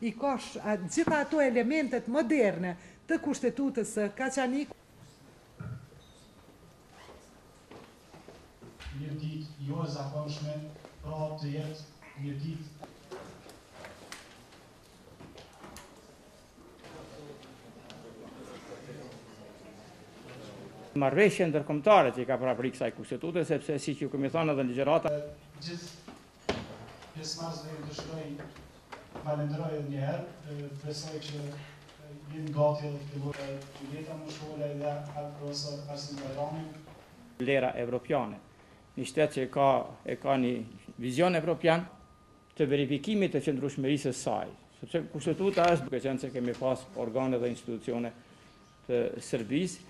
i ka gjitha ato elementet moderne të Kushtetutës së Kaçanikut. Një ditë jo e zakonshme, pra të jetë një ditë marrëveshje ndërkombëtare që i ka paraprit kësaj kushtetute, sepse siç ju kemi thënë edhe në ligjërata, gjithë pjesëmarrësve ju dëshiroj falenderoj edhe një herë, besoj që jeni gati edhe filloj jeta më shkolla dhe profesor Arsim Bajrami. Vlera evropiane, një shtet që e ka një vizion evropian të verifikimit të qëndrueshmërisë së saj, sepse kushtetuta është duke qenë se kemi pas organe dhe institucione të Serbisë.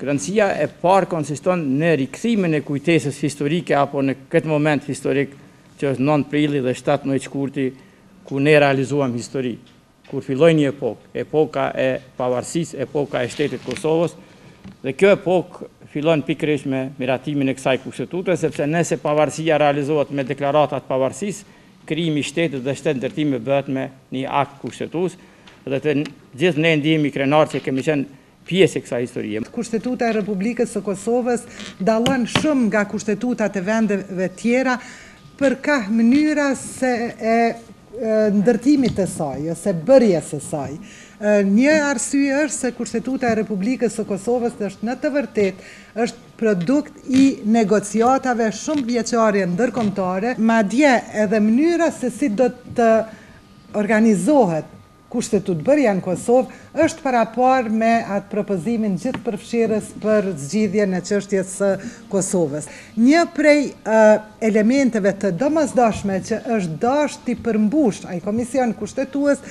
Rëndësia e parë konsiston në rikthimin e kujtesës historike apo në këtë moment historik që është 9 prilli dhe 17 shkurti ku ne realizuam histori, kur filloi një epoka e pavarësisë, epoka e shtetit Kosovës, dhe kjo epokë fillon pikërisht me miratimin e kësaj kushtetute, sepse nëse pavarësia realizohet me deklaratat pavarësisë, krijimi i shtetit dhe shtetë-ndërtimi bëhet me një akt kushtetues, dhe të gjithë ne ndihemi krenar që kemi qenë pjesë e kësaj historie. Kushtetuta e Republikës së Kosovës dallon shumë nga kushtetutat e vendeve tjera për ka mënyra se e ndërtimit të saj, ose bërjes së saj. Një arsye është se Kushtetuta e Republikës së Kosovës është në të vërtetë është produkt i negociatave shumë vjeçare ndërkombëtare, madje edhe mënyra se si do të organizohet kushtetutbërja në Kosovë është parapar me atë propozimin gjithëpërfshirës për zgjidhjen e çështjes së Kosovës. Një prej elementeve të domosdoshme që është dashur të përmbush ai komision kushtetues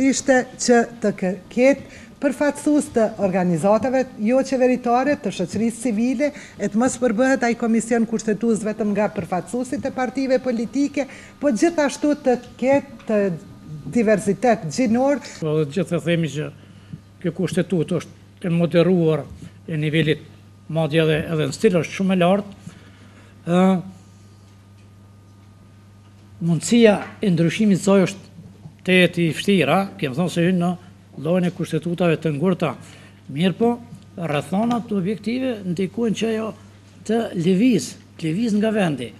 ishte që të ketë përfaqësues të organizatave jo qeveritare, të shoqërisë civile, e të mos përbëhet ai komision kushtetues vetëm nga përfaqësuesit e partive politike, po gjithashtu të ketë diversitet gjinor. Dhe gjithë të themi që kjo kushtetut është e moderuar e nivelit madje edhe në stil është shumë e lartë. Mundësia e ndryshimit saj është të jetë i vështira, kemë thonë se hynë në llojin e kushtetutave të ngurta. Mirë po, rrethonat objektive ndikojnë që ajo të lëviz nga vendi.